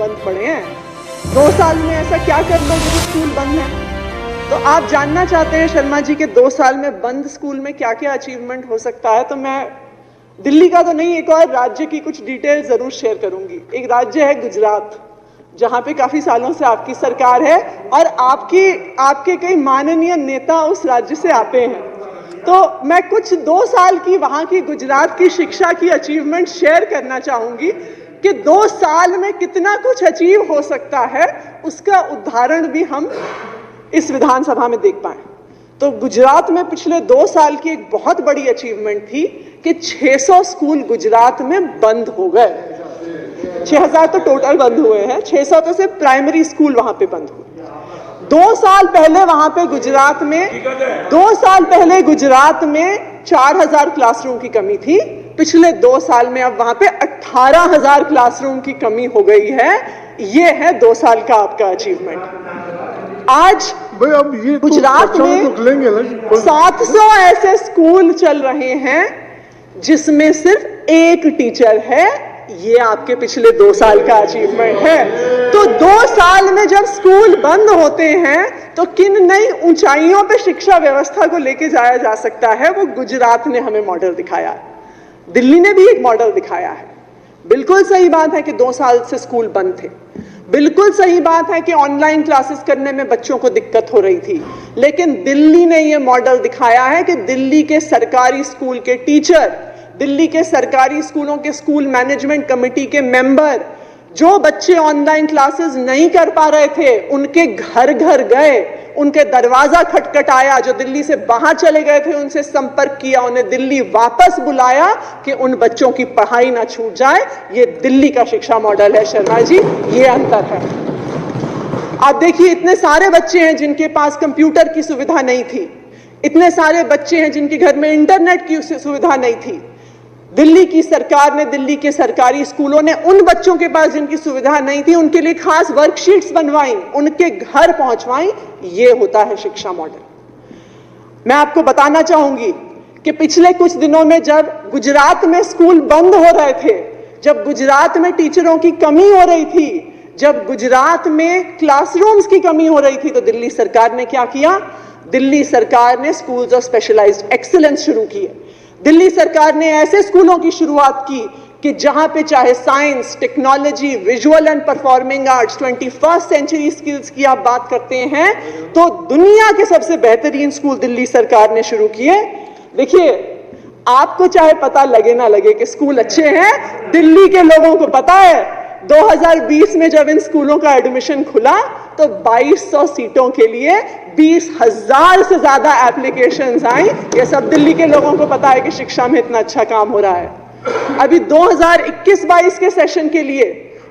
बंद पड़े हैं। 2 साल में ऐसा क्या कर लोगे जो स्कूल बंद है? तो आप जानना चाहते हैं शर्मा जी के 2 साल में बंद स्कूल में क्या क्या अचीवमेंट हो सकता है, तो मैं दिल्ली का तो नहीं, एक और राज्य की कुछ डिटेल जरूर शेयर करूंगी। एक राज्य है गुजरात, जहां पे काफी सालों से आपकी सरकार है और आपके कई माननीय नेता उस राज्य से आते हैं। तो मैं कुछ 2 साल की वहां की गुजरात की शिक्षा की अचीवमेंट शेयर करना चाहूंगी कि 2 साल में कितना कुछ अचीव हो सकता है, उसका उदाहरण भी हम इस विधानसभा में देख पाए। तो गुजरात में पिछले 2 साल की एक बहुत बड़ी अचीवमेंट थी कि 600 स्कूल गुजरात में बंद हो गए। 6000 तो टोटल बंद हुए हैं, 600 तो सिर्फ प्राइमरी स्कूल वहां पे बंद हुए। 2 साल पहले वहां पे गुजरात में 2 साल पहले गुजरात में 4000 क्लासरूम की कमी थी। पिछले 2 साल में अब वहां पे 18000 क्लासरूम की कमी हो गई है। ये है 2 साल का आपका अचीवमेंट। आज अब ये गुजरात में 700 ऐसे स्कूल चल रहे हैं जिसमें सिर्फ एक टीचर है। ये आपके पिछले 2 साल का अचीवमेंट है। तो 2 साल में जब स्कूल बंद होते हैं तो किन नई ऊंचाइयों पे शिक्षा व्यवस्था को लेके जाया जा सकता है, वो गुजरात ने हमें मॉडल दिखाया है। दिल्ली ने भी एक मॉडल दिखाया है। बिल्कुल सही बात है कि 2 साल से स्कूल बंद थे। बिल्कुल सही बात है कि ऑनलाइन क्लासेस करने में बच्चों को दिक्कत हो रही थी, लेकिन दिल्ली ने यह मॉडल दिखाया है कि दिल्ली के सरकारी स्कूल के टीचर, दिल्ली के सरकारी स्कूलों के स्कूल मैनेजमेंट कमेटी के मेंबर, जो बच्चे ऑनलाइन क्लासेस नहीं कर पा रहे थे उनके घर घर गए, उनके दरवाजा खटखटाया, जो दिल्ली से बाहर चले गए थे उनसे संपर्क किया, उन्हें दिल्ली वापस बुलाया कि उन बच्चों की पढ़ाई ना छूट जाए। ये दिल्ली का शिक्षा मॉडल है शर्मा जी, ये अंतर है। आप देखिए, इतने सारे बच्चे हैं जिनके पास कंप्यूटर की सुविधा नहीं थी, इतने सारे बच्चे हैं जिनके घर में इंटरनेट की सुविधा नहीं थी। दिल्ली की सरकार ने, दिल्ली के सरकारी स्कूलों ने उन बच्चों के पास जिनकी सुविधा नहीं थी उनके लिए खास वर्कशीट्स बनवाई, उनके घर पहुंचवाई। ये होता है शिक्षा मॉडल। मैं आपको बताना चाहूंगी कि पिछले कुछ दिनों में जब गुजरात में स्कूल बंद हो रहे थे, जब गुजरात में टीचरों की कमी हो रही थी, जब गुजरात में क्लासरूम्स की कमी हो रही थी, तो दिल्ली सरकार ने क्या किया? दिल्ली सरकार ने स्कूल्स ऑफ स्पेशलाइज्ड एक्सीलेंस शुरू किए। दिल्ली सरकार ने ऐसे स्कूलों की शुरुआत की कि जहां पे चाहे science, technology, visual and performing arts, 21st century skills की आप बात करते हैं तो दुनिया के सबसे बेहतरीन स्कूल दिल्ली सरकार ने शुरू किए। देखिए, आपको चाहे पता लगे ना लगे कि स्कूल अच्छे हैं, दिल्ली के लोगों को पता है। 2020 में जब इन स्कूलों का एडमिशन खुला तो 2200 सीटों के लिए 20,000 से ज्यादा एप्लीकेशंस आई। ये सब दिल्ली के लोगों को पता है कि शिक्षा में इतना अच्छा काम हो रहा है। अभी 2021-22 के सेशन के लिए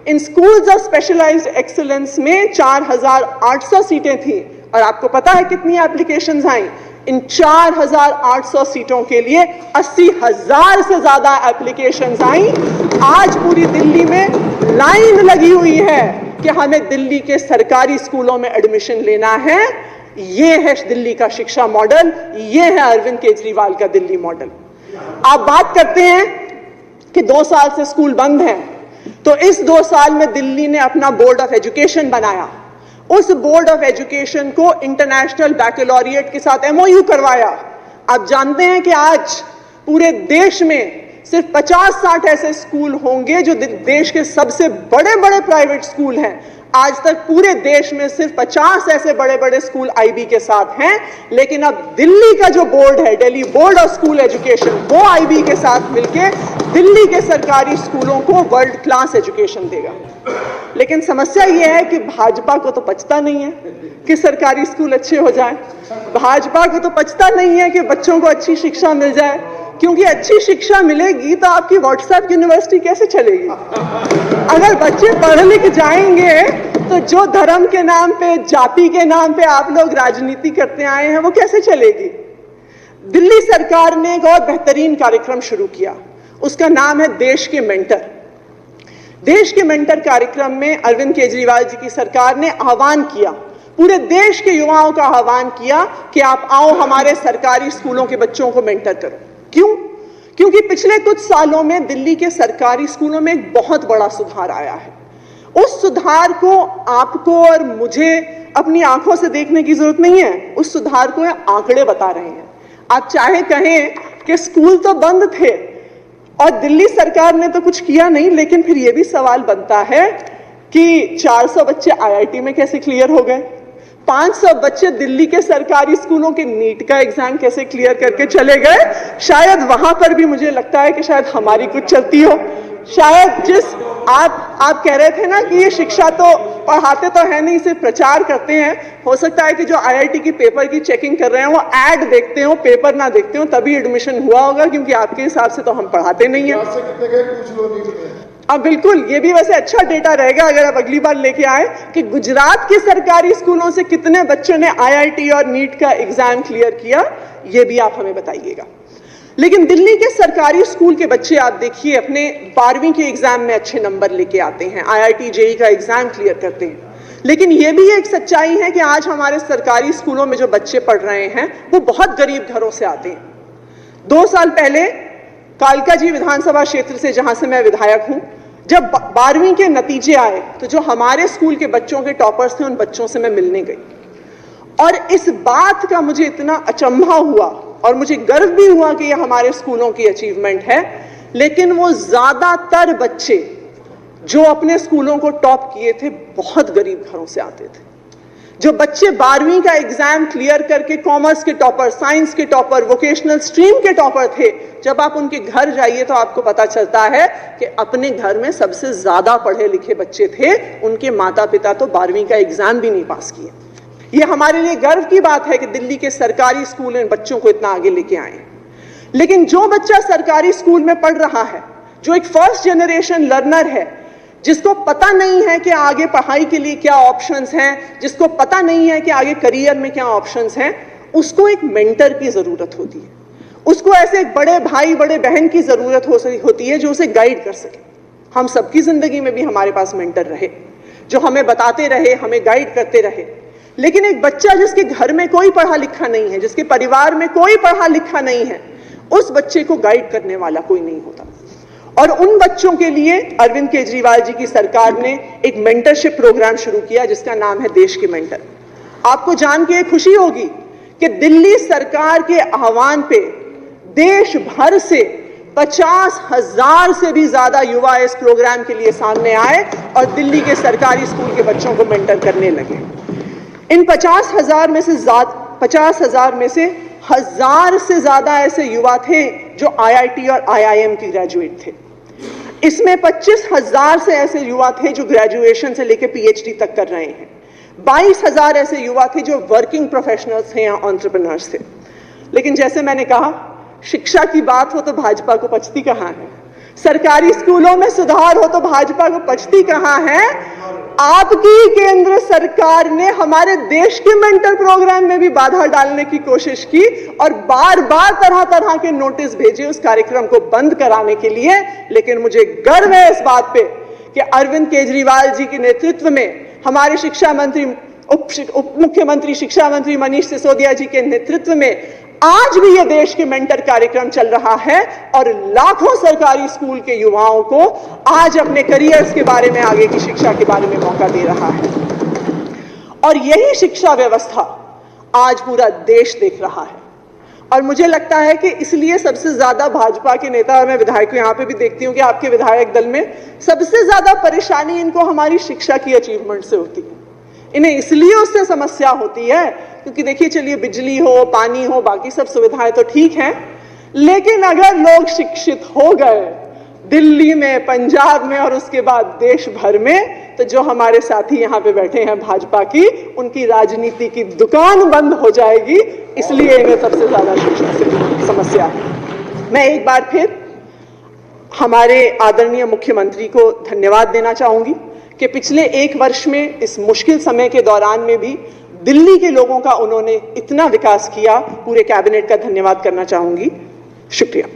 in schools of specialised excellence में 4800 सीटें थी और आपको पता है कितनी एप्लीकेशंस आई? इन 4800 सीटों के लिए 80,000 से ज्यादा एप्लीकेशंस आई। आज पूरी दिल्ली में लाइन लगी हुई है कि हमें दिल्ली के सरकारी स्कूलों में एडमिशन लेना है। ये है दिल्ली का शिक्षा मॉडल, ये है अरविंद केजरीवाल का दिल्ली मॉडल। आप बात करते हैं कि 2 साल से स्कूल बंद हैं, तो इस 2 साल में दिल्ली ने अपना बोर्ड ऑफ एजुकेशन बनाया। उस बोर्ड ऑफ एजुकेशन को इंटरनेशनल बैकलॉरिएट के साथ MOU करवाया। आप जानते हैं कि आज पूरे देश में सिर्फ 50-60 ऐसे स्कूल होंगे जो देश के सबसे बड़े बड़े प्राइवेट स्कूल हैं। आज तक पूरे देश में सिर्फ 50 ऐसे बड़े बड़े स्कूल IB के साथ हैं, लेकिन अब दिल्ली का जो बोर्ड है, Delhi board of school education, वो IB के साथ मिलके दिल्ली के सरकारी स्कूलों को वर्ल्ड क्लास एजुकेशन देगा। लेकिन समस्या यह है कि भाजपा को तो पचता नहीं है कि सरकारी स्कूल अच्छे हो जाए। भाजपा को तो पचता नहीं है कि बच्चों को अच्छी शिक्षा मिल जाए, क्योंकि अच्छी शिक्षा मिलेगी तो आपकी व्हाट्सएप यूनिवर्सिटी कैसे चलेगी? अगर बच्चे पढ़ लिख जाएंगे तो जो धर्म के नाम पे, जाति के नाम पे आप लोग राजनीति करते आए हैं, वो कैसे चलेगी? दिल्ली सरकार ने एक और बेहतरीन कार्यक्रम शुरू किया, उसका नाम है देश के मेंटर। देश के मेंटर कार्यक्रम में अरविंद केजरीवाल जी की सरकार ने आह्वान किया, पूरे देश के युवाओं का आह्वान किया कि आप आओ हमारे सरकारी स्कूलों के बच्चों को मेंटर करो। क्यों? क्योंकि पिछले कुछ सालों में दिल्ली के सरकारी स्कूलों में एक बहुत बड़ा सुधार आया है। उस सुधार को आपको और मुझे अपनी आंखों से देखने की जरूरत नहीं है, उस सुधार को आंकड़े बता रहे हैं। आप चाहे कहें कि स्कूल तो बंद थे और दिल्ली सरकार ने तो कुछ किया नहीं, लेकिन फिर यह भी सवाल बनता है कि 400 बच्चे आईआईटी में कैसे क्लियर हो गए, 500 बच्चे दिल्ली के सरकारी स्कूलों के नीट का एग्जाम कैसे क्लियर करके चले गए। शायद वहां पर भी मुझे लगता है कि शायद हमारी कुछ चलती हो। शायद जिस आप कह रहे थे ना कि ये शिक्षा तो पढ़ाते तो है नहीं, सिर्फ प्रचार करते हैं। हो सकता है कि जो आईआईटी की पेपर की चेकिंग कर रहे हैं वो ऐड देखते हो, पेपर ना देखते हो, तभी एडमिशन हुआ होगा, क्योंकि आपके हिसाब से तो हम पढ़ाते नहीं है। अब बिल्कुल ये भी वैसे अच्छा डेटा रहेगा अगर आप अगली बार लेके आए कि गुजरात के सरकारी स्कूलों से कितने बच्चों ने आईआईटी और नीट का एग्जाम क्लियर किया, ये भी आप हमें बताइएगा। लेकिन दिल्ली के सरकारी स्कूल के बच्चे आप देखिए अपने 12वीं के एग्जाम में अच्छे नंबर लेके आते हैं, आईआईटी जेईई का एग्जाम क्लियर करते हैं। लेकिन यह भी एक सच्चाई है कि आज हमारे सरकारी स्कूलों में जो बच्चे पढ़ रहे हैं वो बहुत गरीब घरों से आते हैं। 2 साल पहले कालकाजी विधानसभा क्षेत्र से, जहां से मैं विधायक हूं, जब 12वीं के नतीजे आए तो जो हमारे स्कूल के बच्चों के टॉपर्स थे उन बच्चों से मैं मिलने गई और इस बात का मुझे इतना अचंभा हुआ और मुझे गर्व भी हुआ कि यह हमारे स्कूलों की अचीवमेंट है। लेकिन वो ज्यादातर बच्चे जो अपने स्कूलों को टॉप किए थे बहुत गरीब घरों से आते थे। जो बच्चे 12वीं का एग्जाम क्लियर करके कॉमर्स के टॉपर, साइंस के टॉपर, वोकेशनल स्ट्रीम के टॉपर थे, जब आप उनके घर जाइए तो आपको पता चलता है कि अपने घर में सबसे ज्यादा पढ़े लिखे बच्चे थे, उनके माता पिता तो 12वीं का एग्जाम भी नहीं पास किए। यह हमारे लिए गर्व की बात है कि दिल्ली के सरकारी स्कूल इन बच्चों को इतना आगे लेके आए। लेकिन जो बच्चा सरकारी स्कूल में पढ़ रहा है, जो एक फर्स्ट जनरेशन लर्नर है, जिसको पता नहीं है कि आगे पढ़ाई के लिए क्या ऑप्शंस हैं, जिसको पता नहीं है कि आगे करियर में क्या ऑप्शंस हैं, उसको एक मेंटर की जरूरत होती है। उसको ऐसे एक बड़े भाई बड़े बहन की जरूरत होती है जो उसे गाइड कर सके। हम सबकी जिंदगी में भी हमारे पास मेंटर रहे, जो हमें बताते रहे, हमें गाइड करते रहे। लेकिन एक बच्चा जिसके घर में कोई पढ़ा लिखा नहीं है, जिसके परिवार में कोई पढ़ा लिखा नहीं है, उस बच्चे को गाइड करने वाला कोई नहीं होता। और उन बच्चों के लिए अरविंद केजरीवाल जी की सरकार ने एक मेंटरशिप प्रोग्राम शुरू किया जिसका नाम है देश के मेंटर। आपको जान के खुशी होगी कि दिल्ली सरकार के आह्वान पे देश भर से 50,000 से भी ज्यादा युवा इस प्रोग्राम के लिए सामने आए और दिल्ली के सरकारी स्कूल के बच्चों को मेंटर करने लगे। इन 50,000 में से 1,000 से ज्यादा ऐसे युवा थे जो आईआईटी और आईआईएम की ग्रेजुएट थे। इसमें 25,000 से ऐसे युवा थे जो ग्रेजुएशन से लेकर पीएचडी तक कर रहे हैं। 22,000 ऐसे युवा थे जो वर्किंग प्रोफेशनल्स थे या एंटरप्रेन्योर्स थे। लेकिन जैसे मैंने कहा, शिक्षा की बात हो तो भाजपा को पचती कहां है, सरकारी स्कूलों में सुधार हो तो भाजपा को पचती कहां है। आपकी केंद्र सरकार ने हमारे देश के मेंटर प्रोग्राम में भी बाधा डालने की कोशिश की और बार बार तरह तरह के नोटिस भेजे उस कार्यक्रम को बंद कराने के लिए। लेकिन मुझे गर्व है इस बात पे कि अरविंद केजरीवाल जी के नेतृत्व में, हमारे शिक्षा मंत्री, उप मुख्यमंत्री शिक्षा मंत्री मनीष सिसोदिया जी के नेतृत्व में आज भी यह देश के मेंटर कार्यक्रम चल रहा है और लाखों सरकारी स्कूल के युवाओं को आज अपने करियर्स के बारे में, आगे की शिक्षा के बारे में मौका दे रहा है। और यही शिक्षा व्यवस्था आज पूरा देश देख रहा है। और मुझे लगता है कि इसलिए सबसे ज्यादा भाजपा के नेता, और मैं विधायक यहां पे भी देखती हूं कि आपके विधायक दल में सबसे ज्यादा परेशानी इनको हमारी शिक्षा की अचीवमेंट से होती है। इन्हें इसलिए उससे समस्या होती है क्योंकि देखिए, चलिए बिजली हो, पानी हो, बाकी सब सुविधाएं तो ठीक हैं, लेकिन अगर लोग शिक्षित हो गए दिल्ली में, पंजाब में और उसके बाद देश भर में, तो जो हमारे साथी यहां पे बैठे हैं भाजपा की, उनकी राजनीति की दुकान बंद हो जाएगी। इसलिए इन्हें सबसे ज्यादा शिक्षा से समस्या है। मैं एक बार फिर हमारे आदरणीय मुख्यमंत्री को धन्यवाद देना चाहूंगी कि पिछले 1 वर्ष में इस मुश्किल समय के दौरान में भी दिल्ली के लोगों का उन्होंने इतना विकास किया। पूरे कैबिनेट का धन्यवाद करना चाहूंगी। शुक्रिया।